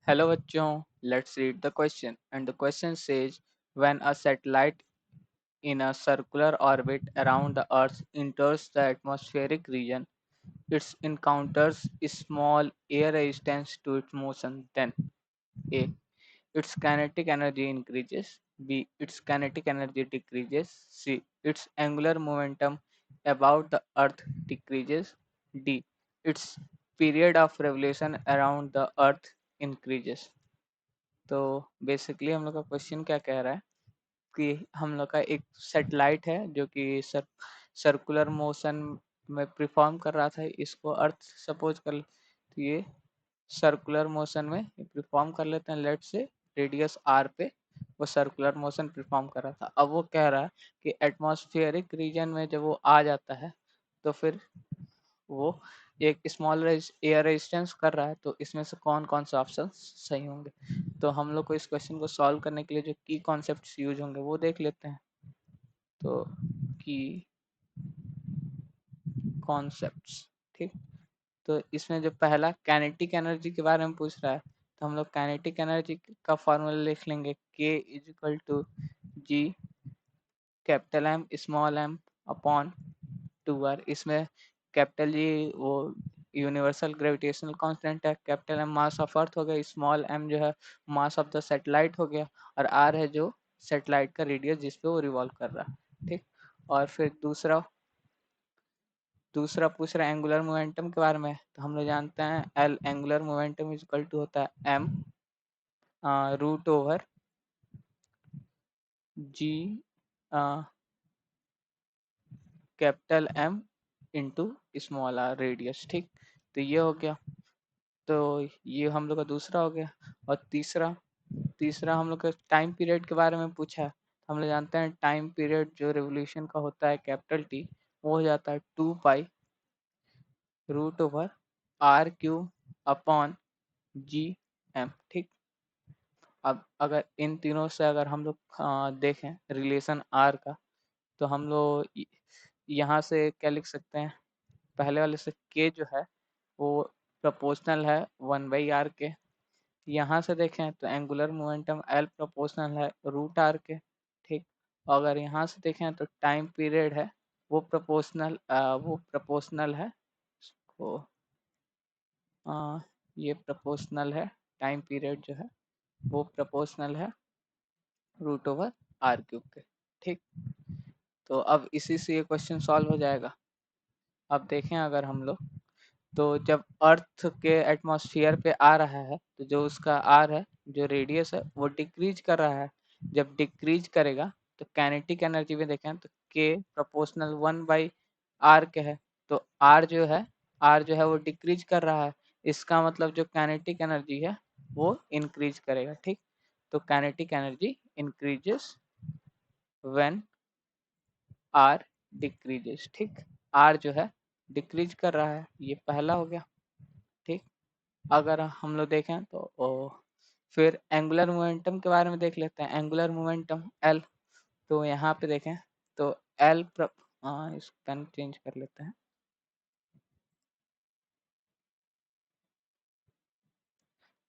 Hello bachcho, let's read the question. And the question says, when a satellite in a circular orbit around the Earth enters the atmospheric region, it encounters a small air resistance to its motion. Then A. Its kinetic energy increases. B. Its kinetic energy decreases. C. Its angular momentum about the Earth decreases. D. Its period of revolution around the Earth increases. तो basically हम लोग का question क्या कह रहा है कि हम लोग का एक सैटेलाइट है जो कि सर्कुलर मोशन में परफॉर्म कर रहा था। इसको अर्थ सपोज कर तो ये सर्कुलर मोशन में परफॉर्म कर लेते हैं। लेट से रेडियस आर पे वो सर्कुलर मोशन परफॉर्म कर रहा था। अब वो कह रहा है कि एटमॉस्फेरिक रीजन में जब वो आ जाता है तो फिर वो एक स्मॉल एयर रेजिस्टेंस कर रहा है। तो इसमें से कौन कौन से ऑप्शन सही होंगे। तो हम लोग को इस क्वेश्चन को सॉल्व करने के लिए जो की कॉन्सेप्ट्स यूज होंगे वो देख लेते हैं। तो की कॉन्सेप्ट्स, ठीक। तो इसमें जो पहला काइनेटिक एनर्जी के बारे में पूछ रहा है, तो हम लोग काइनेटिक एनर्जी का फॉर्मूला लिख लेंगे के is equal to G capital M small M upon 2r। इसमें कैपिटल जी वो यूनिवर्सल ग्रेविटेशनल कांस्टेंट है, capital M mass of earth हो गया, स्मॉल एम जो है मास ऑफ द सैटेलाइट हो गया, और आर है जो सैटेलाइट का रेडियस जिस पे वो रिवॉल्व कर रहा है, ठीक। और फिर दूसरा दूसरा पूछ रहा है एंगुलर मोमेंटम के बारे में। तो हम लोग जानते हैं L angular momentum is equal to होता है M root over G capital M into small R radius, ठीक। तो ये हो गया। तो ये हम लोग का दूसरा हो गया। और तीसरा तीसरा हम लोग का टाइम पीरियड के बारे में पूछा है। हम लोग जानते हैं टाइम पीरियड जो रेवोल्यूशन का होता है कैपिटल टी, वो हो जाता है 2 pi root over R cube upon G M, ठीक। अब अगर इन तीनों से अगर हम लोग देखें रिलेशन आर का, तो हम लोग यहाँ से क्या लिख सकते हैं। पहले वाले से के जो है वो प्रोपोर्शनल है 1/r के। यहाँ से देखें तो एंगुलर मोमेंटम एल प्रोपोर्शनल है रूट आर के, ठीक। अगर यहाँ से देखें तो टाइम पीरियड है वो प्रोपोर्शनल है इसको ये प्रोपोर्शनल है। टाइम पीरियड जो है वो प्रोपोर्शनल है रूट ओवर आर क्यूब के, ठीक। तो अब इसी से ये क्वेश्चन सॉल्व हो जाएगा। अब देखें अगर हम लोग, तो जब अर्थ के एटमॉस्फेयर पे आ रहा है तो जो उसका आर है जो रेडियस है वो डिक्रीज कर रहा है। जब डिक्रीज करेगा तो काइनेटिक एनर्जी में देखें तो के प्रोपोर्शनल 1/r के है। तो आर जो है वो डिक्रीज कर रहा है। इसका मतलब जो काइनेटिक एनर्जी है वो इंक्रीज करेगा, ठीक। तो kinetic energy increases when R decreases, ठीक। आर जो है डिक्रीज कर रहा है, ये पहला हो गया, ठीक। अगर हम लोग देखें तो फिर एंगुलर मोमेंटम के बारे में देख लेते हैं। एंगुलर मोमेंटम एल, तो यहाँ पे देखें तो एल इस पेन चेंज कर लेते हैं।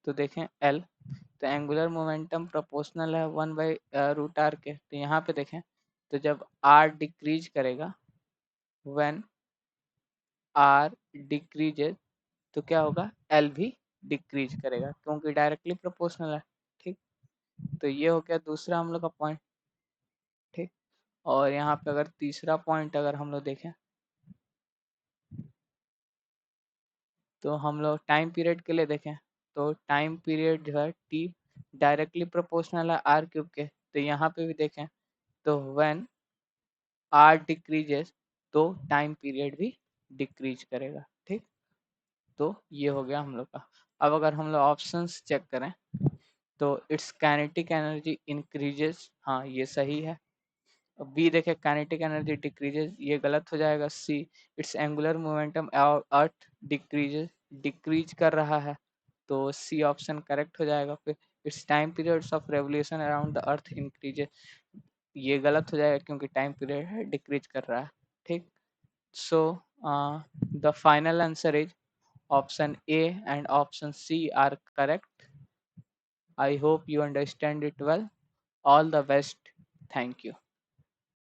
तो देखें एल, तो एंगुलर मोमेंटम प्रोपोर्शनल है 1/√r के। तो यहाँ पे देखें तो जब आर डिक्रीज करेगा, व्हेन आर डिक्रीजेज, तो क्या होगा एल भी डिक्रीज करेगा क्योंकि डायरेक्टली प्रोपोर्शनल है, ठीक। तो ये हो गया दूसरा हम लोग का पॉइंट, ठीक। और यहाँ पे अगर तीसरा पॉइंट अगर हम लोग देखें तो हम लोग टाइम पीरियड के लिए देखें तो टाइम पीरियड जो है टी डायरेक्टली प्रोपोर्शनल है आर क्यूब के। तो यहाँ पे भी देखें तो व्हेन आर डिक्रीजेस तो टाइम पीरियड भी डिक्रीज करेगा, ठीक। तो ये हो गया हम लोग का। अब अगर हम लोग ऑप्शंस चेक करें तो इट्स काइनेटिक एनर्जी इंक्रीजेस, हाँ ये सही है। बी देखे काइनेटिक एनर्जी डिक्रीजेस, ये गलत हो जाएगा। See it's angular momentum earth decreases, decrease कर रहा है, तो सी ऑप्शन करेक्ट हो जाएगा। फिर it's time periods of revolution around the earth increases, ये गलत हो जाएगा क्योंकि टाइम पीरियड है डिक्रीज कर रहा है, ठीक। So the final answer is option A and option C are correct. I hope you understand it well. All the best. Thank you.